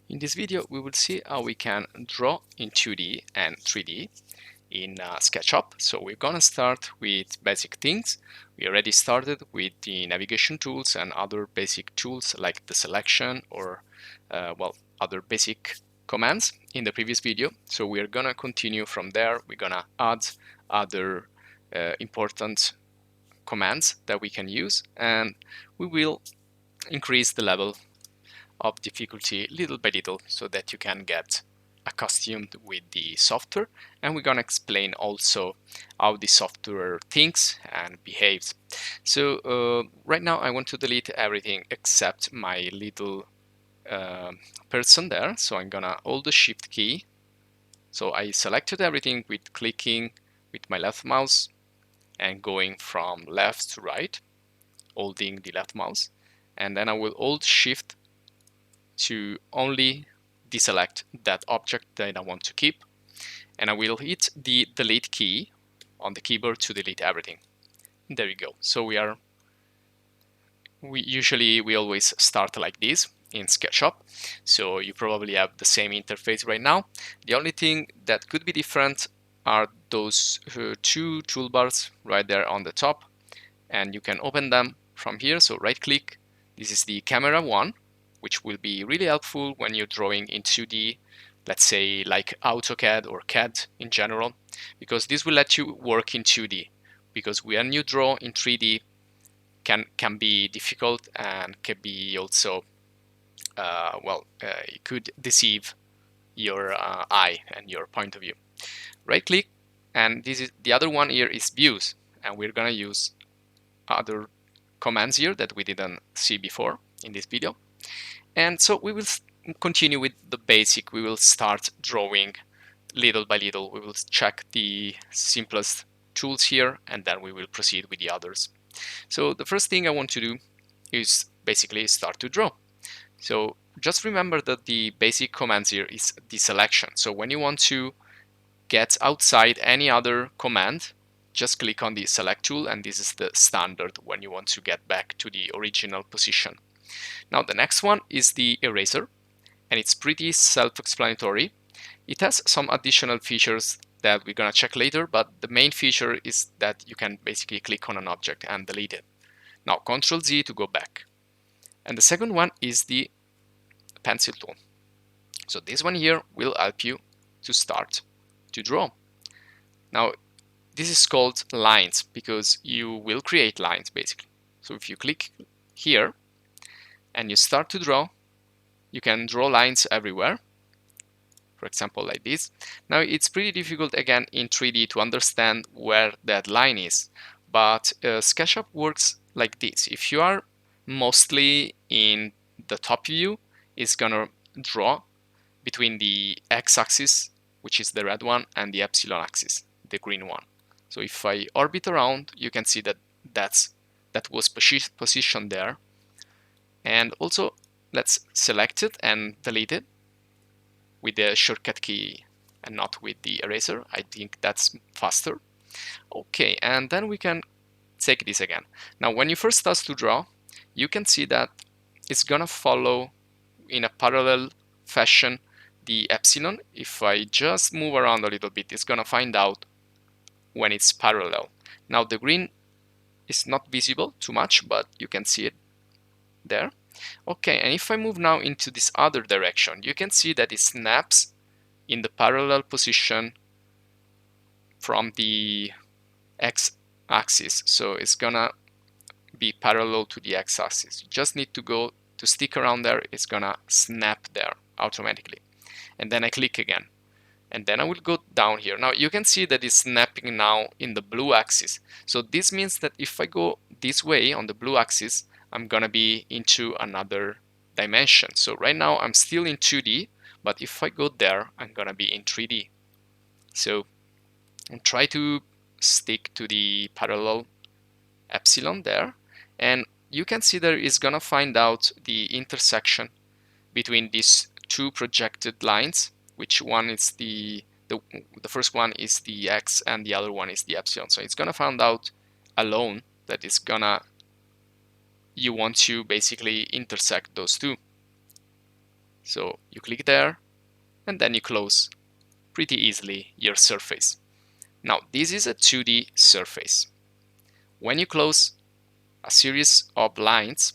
In this video, we will see how we can draw in 2D and 3D in Sketchup. So we're gonna start with basic things. We already started with the navigation tools and other basic tools like the selection or other basic commands in the previous video. So we're gonna continue from there. We're gonna add other important commands that we can use, and we will increase the level of difficulty little by little so that you can get accustomed with the software, and we're gonna explain also how the software thinks and behaves. So right now I want to delete everything except my little person there, so I'm gonna hold the shift key. So I selected everything with clicking with my left mouse and going from left to right, holding the left mouse, and then I will hold shift to only deselect that object that I want to keep, and I will hit the delete key on the keyboard to delete everything. There you go. So we always start like this in SketchUp, so you probably have the same interface right now. The only thing that could be different are those two toolbars right there on the top, and you can open them from here. So right click, this is the camera one, which will be really helpful when you're drawing in 2D, let's say like AutoCAD or CAD in general, because this will let you work in 2D, because when you draw in 3D can be difficult and can be also it could deceive your eye and your point of view. Right click, and this is the other one here is views, and we're gonna use other commands here that we didn't see before in this video. And so we will continue with the basic. We will start drawing little by little. We will check the simplest tools here, and then we will proceed with the others. So the first thing I want to do is basically start to draw. So just remember that the basic commands here is the selection. So when you want to get outside any other command, just click on the select tool, and this is the standard when you want to get back to the original position. Now the next one is the eraser, and it's pretty self-explanatory. It has some additional features that we're gonna check later, but the main feature is that you can basically click on an object and delete it. Now Ctrl Z to go back. And the second one is the pencil tool. So this one here will help you to start to draw. Now this is called lines because you will create lines basically. So if you click here and you start to draw, you can draw lines everywhere, for example like this. Now it's pretty difficult again in 3D to understand where that line is, but SketchUp works like this. If you are mostly in the top view, it's gonna draw between the x-axis, which is the red one, and the epsilon axis, the green one. So if I orbit around, you can see that that was positioned there. And also let's select it and delete it with the shortcut key and not with the eraser. I think that's faster. Okay, and then we can take this again. Now when you first start to draw, you can see that it's gonna follow in a parallel fashion the epsilon. If I just move around a little bit, it's gonna find out when it's parallel. Now the green is not visible too much, but you can see it there. Okay, and if I move now into this other direction, you can see that it snaps in the parallel position from the x-axis. So it's gonna be parallel to the x-axis. You just need to stick around there. It's gonna snap there automatically. And then I click again. And then I will go down here. Now you can see that it's snapping now in the blue axis. So this means that if I go this way on the blue axis, I'm gonna be into another dimension. So right now I'm still in 2D, but if I go there, I'm gonna be in 3D. So try to stick to the parallel epsilon there, and you can see that it's gonna find out the intersection between these two projected lines, which one is the first one is the x and the other one is the epsilon. So it's gonna find out alone that you want to basically intersect those two. So you click there and then you close pretty easily your surface. Now this is a 2D surface. When you close a series of lines,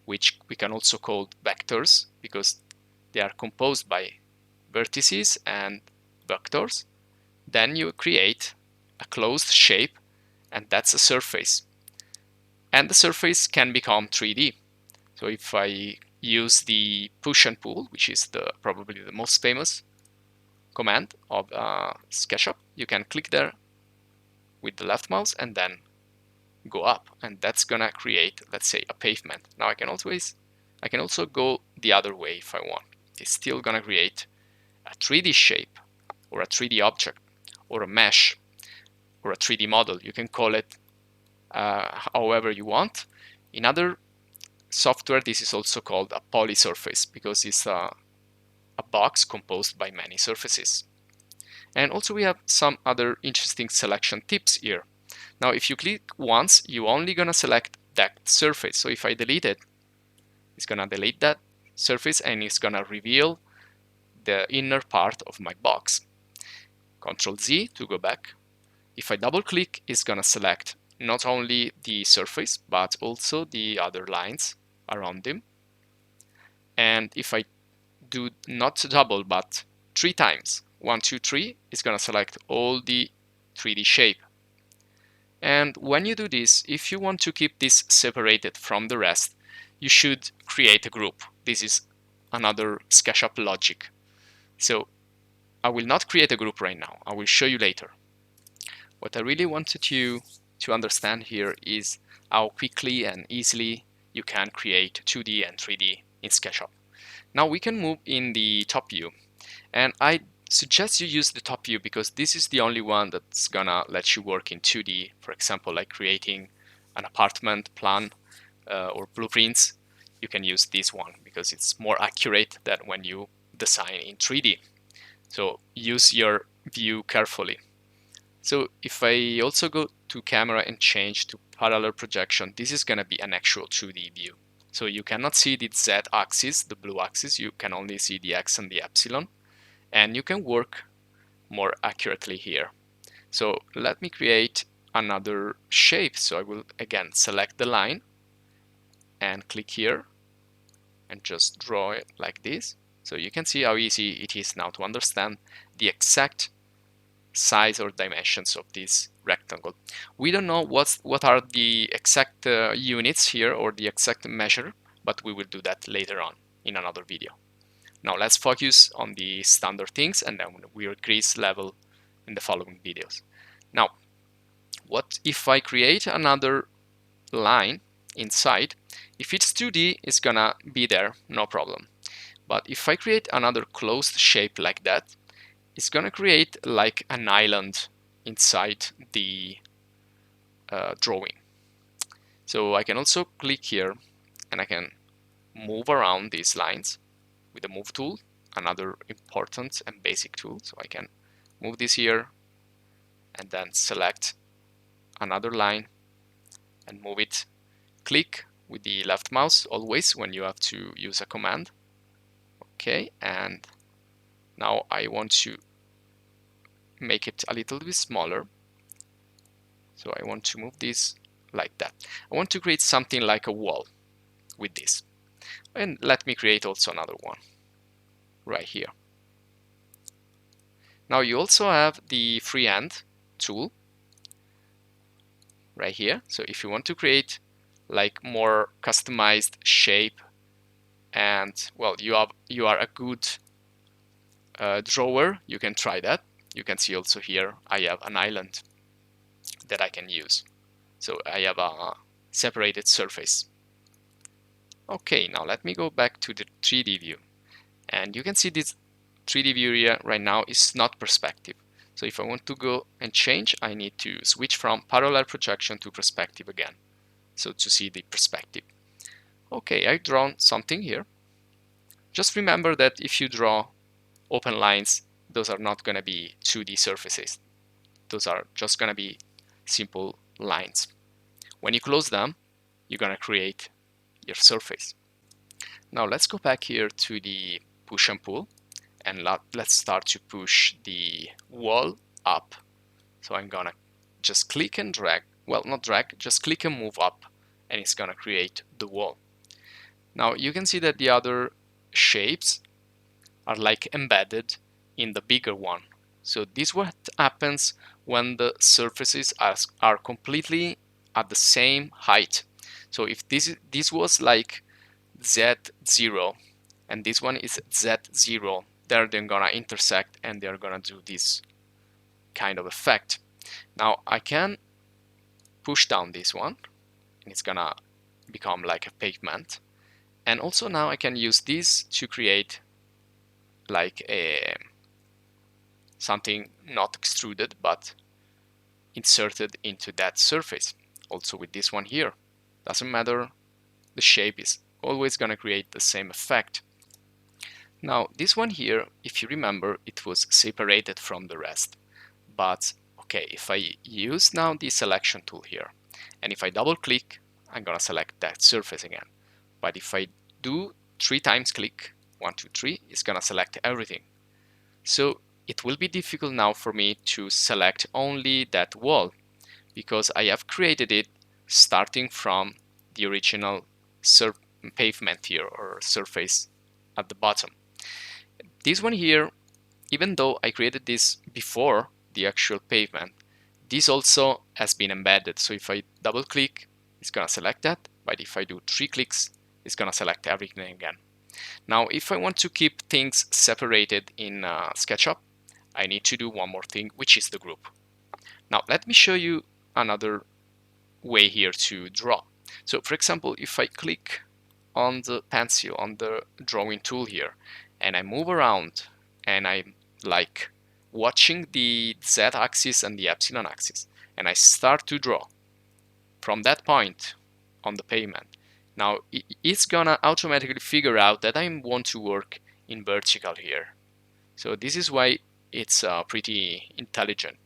which we can also call vectors because they are composed by vertices and vectors, then you create a closed shape, and that's a surface. And the surface can become 3D. So if I use the push and pull, which is probably the most famous command of Sketchup, you can click there with the left mouse and then go up, and that's gonna create, let's say, a pavement. Now I can also go the other way if I want. It's still gonna create a 3D shape or a 3D object or a mesh or a 3D model. You can call it however you want. In other software, this is also called a polysurface because it's a box composed by many surfaces. And also we have some other interesting selection tips here. Now if you click once, you're only gonna select that surface. So if I delete it, it's gonna delete that surface and it's gonna reveal the inner part of my box. Ctrl Z to go back. If I double click, it's gonna select not only the surface but also the other lines around them. And if I do not double but 3 times, 1, 2, 3, it's gonna select all the 3D shape. And when you do this, if you want to keep this separated from the rest, you should create a group. This is another Sketchup logic. So I will not create a group right now. I will show you later. What I really wanted you to understand here is how quickly and easily you can create 2D and 3D in Sketchup. Now we can move in the top view, and I suggest you use the top view because this is the only one that's gonna let you work in 2D. For example, like creating an apartment plan or blueprints, you can use this one because it's more accurate than when you design in 3D. So use your view carefully. So if I also go to camera and change to parallel projection, this is gonna be an actual 2D view. So you cannot see the Z axis, the blue axis, you can only see the X and the epsilon, and you can work more accurately here. So let me create another shape. So I will again select the line and click here and just draw it like this. So you can see how easy it is now to understand the exact size or dimensions of this rectangle. We don't know what are the exact units here or the exact measure, but we will do that later on in another video. Now let's focus on the standard things and then we increase level in the following videos. Now, what if I create another line inside? If it's 2D, it's gonna be there, no problem. But if I create another closed shape like that, it's gonna create like an island inside the drawing. So I can also click here and I can move around these lines with the move tool, another important and basic tool. So I can move this here and then select another line and move it. Click with the left mouse always when you have to use a command. Okay, and now I want to make it a little bit smaller. So I want to move this like that. I want to create something like a wall with this. And let me create also another one right here. Now you also have the Freehand Tool right here. So if you want to create like more customized shape and well, you are a good drawer, you can try that. You can see also here I have an island that I can use. So I have a separated surface. Okay, now let me go back to the 3D view. And you can see this 3D view here right now is not perspective. So if I want to go and change, I need to switch from parallel projection to perspective again. So to see the perspective. Okay, I've drawn something here. Just remember that if you draw open lines, those are not going to be 2D surfaces. Those are just going to be simple lines. When you close them, you're going to create your surface. Now let's go back here to the push and pull, and let's start to push the wall up. So I'm gonna just click and drag, well, not drag, just click and move up, and it's gonna create the wall. Now you can see that the other shapes are like embedded in the bigger one. So this is what happens when the surfaces are completely at the same height. So if this was like Z0 and this one is Z0, they're then gonna intersect and they're gonna do this kind of effect. Now I can push down this one and it's gonna become like a pavement. And also now I can use this to create like a something not extruded but inserted into that surface. Also with this one here, doesn't matter, the shape is always gonna create the same effect. Now this one here, if you remember, it was separated from the rest. But okay, if I use now the selection tool here, and if I double click, I'm gonna select that surface again. But if I do 3 times click, 1, 2, 3, it's gonna select everything. So it will be difficult now for me to select only that wall because I have created it starting from the original pavement here or surface at the bottom. This one here, even though I created this before the actual pavement, this also has been embedded. So if I double click, it's gonna select that, but if I do 3 clicks, it's gonna select everything again. Now, if I want to keep things separated in Sketchup, I need to do one more thing, which is the group. Now, let me show you another way here to draw. So for example, if I click on the pencil, on the drawing tool here, and I move around and I'm like watching the z-axis and the epsilon axis, and I start to draw from that point on the pavement. Now it's gonna automatically figure out that I want to work in vertical here. So this is why it's pretty intelligent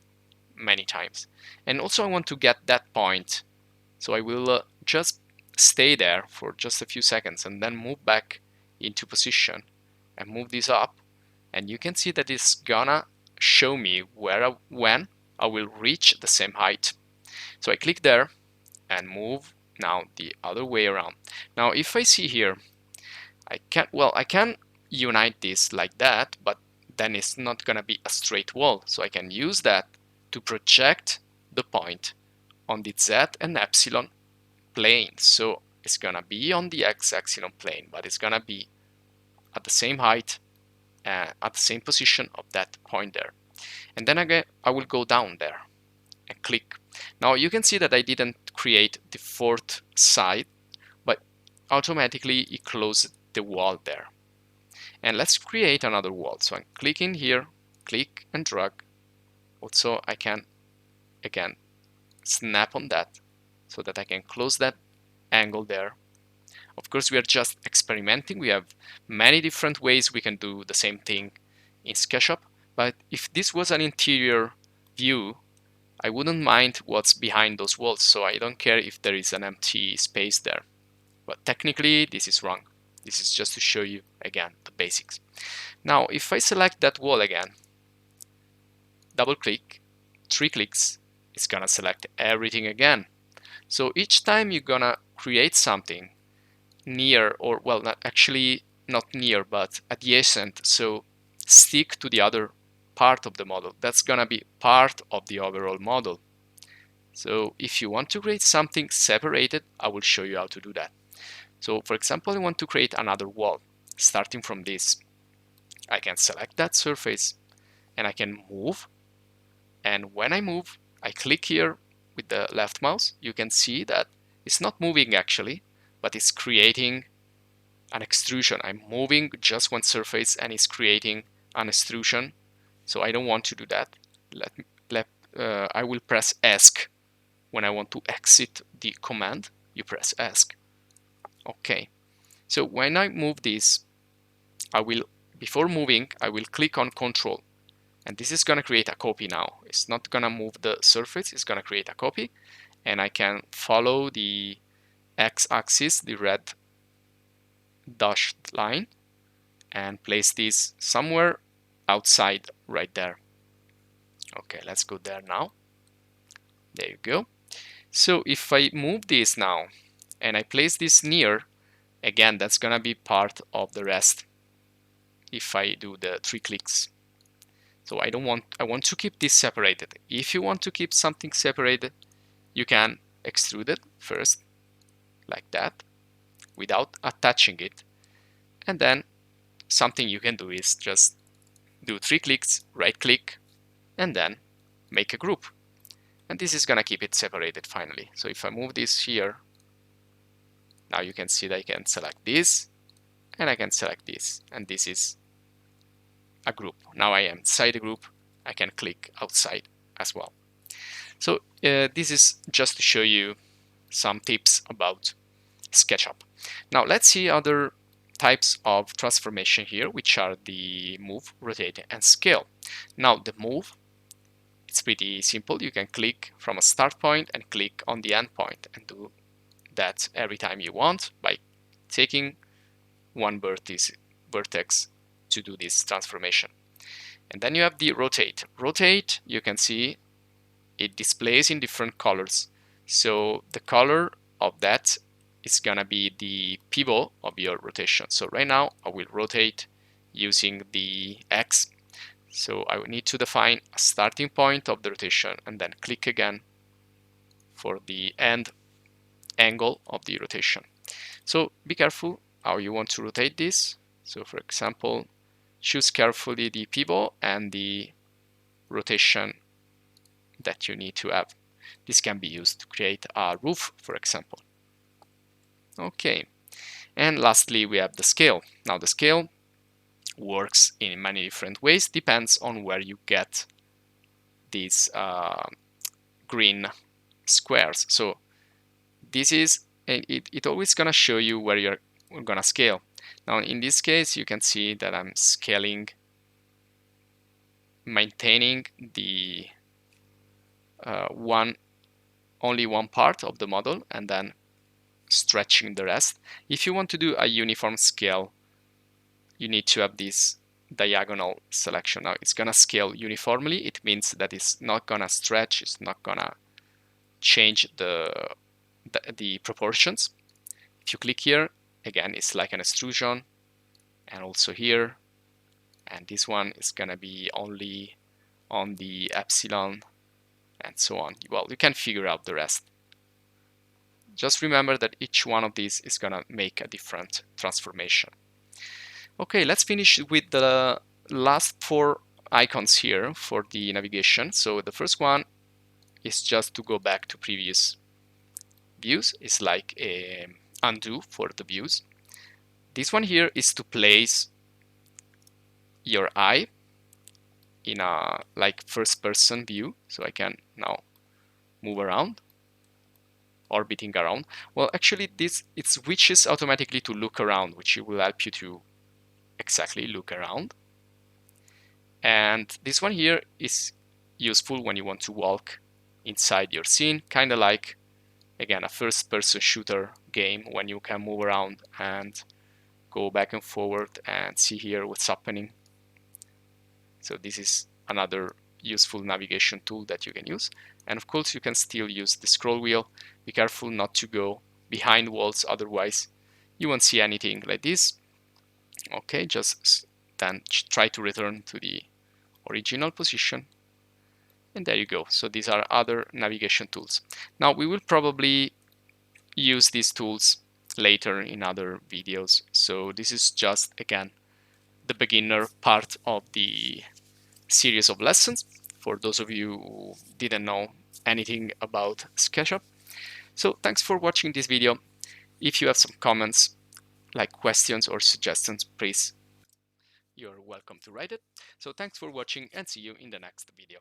many times. And also I want to get that point, so I will just stay there for just a few seconds and then move back into position and move this up, and you can see that it's gonna show me when I will reach the same height. So I click there and move now the other way around. Now if I see here, I can unite this like that, but then it's not gonna be a straight wall. So I can use that to project the point on the z and epsilon plane. So it's gonna be on the x epsilon plane, but it's gonna be at the same height, at the same position of that point there. And then again, I will go down there and click. Now you can see that I didn't create the fourth side, but automatically it closed the wall there. And let's create another wall. So I'm clicking here, click and drag. Also I can again snap on that so that I can close that angle there. Of course, we are just experimenting. We have many different ways we can do the same thing in Sketchup, but if this was an interior view, I wouldn't mind what's behind those walls, so I don't care if there is an empty space there. But technically, this is wrong. This is just to show you, again, the basics. Now, if I select that wall again, double click, 3 clicks, it's gonna select everything again. So each time you're gonna create something near, or well, not near, but adjacent, so stick to the other part of the model, that's gonna be part of the overall model. So if you want to create something separated, I will show you how to do that. So for example, I want to create another wall starting from this. I can select that surface and I can move, and when I move, I click here with the left mouse. You can see that it's not moving actually, but it's creating an extrusion. I'm moving just one surface and it's creating an extrusion. So I don't want to do that. I will press ESC when I want to exit the command. You press ESC. Okay. So when I move this, before moving, I will click on Control. And this is going to create a copy now. It's not going to move the surface, it's going to create a copy. And I can follow the x-axis, the red dashed line and place this somewhere outside right there. Okay, let's go there now. There you go. So if I move this now and I place this near, again, that's gonna be part of the rest if I do the 3 clicks. So I want to keep this separated. If you want to keep something separated, you can extrude it first, like that, without attaching it. And then something you can do is just do 3 clicks, right click, and then make a group. And this is gonna keep it separated finally. So if I move this here, now you can see that I can select this, and I can select this, and this is a group. Now I am inside a group, I can click outside as well. So this is just to show you some tips about Sketchup. Now let's see other types of transformation here, which are the move, rotate, and scale. Now the move, it's pretty simple. You can click from a start point and click on the end point and do that every time you want by taking one vertex to do this transformation. And then you have the rotate. Rotate, you can see it displays in different colors. So the color of that is gonna be the pivot of your rotation. So right now I will rotate using the X. So I will need to define a starting point of the rotation and then click again for the end angle of the rotation. So be careful how you want to rotate this. So for example, choose carefully the pivot and the rotation that you need to have. This can be used to create a roof, for example. Okay, and lastly we have the scale. Now the scale works in many different ways, depends on where you get these green squares. So this is, it always gonna show you where you're gonna scale. Now in this case you can see that I'm scaling, maintaining the only one part of the model and then stretching the rest. If you want to do a uniform scale, you need to have this diagonal selection. Now it's gonna scale uniformly. It means that it's not gonna stretch, it's not gonna change the proportions. If you click here, again, it's like an extrusion, and also here, and this one is gonna be only on the epsilon, and so on. Well, you can figure out the rest. Just remember that each one of these is gonna make a different transformation. Okay, let's finish with the last 4 icons here for the navigation. So the first one is just to go back to previous views. It's like a undo for the views. This one here is to place your eye in a like first person view. So I can now move around, orbiting around. Well, actually it switches automatically to look around, which will help you to exactly look around. And this one here is useful when you want to walk inside your scene, kind of like, again, a first-person shooter game when you can move around and go back and forward and see here what's happening. So this is another useful navigation tool that you can use. And of course, you can still use the scroll wheel. Be careful not to go behind walls, otherwise you won't see anything like this. Okay, just then try to return to the original position, and there you go. So these are other navigation tools. Now we will probably use these tools later in other videos. So this is just, again, the beginner part of the series of lessons for those of you who didn't know anything about Sketchup. So thanks for watching this video. If you have some comments, like questions or suggestions, please, you're welcome to write it. So thanks for watching and see you in the next video.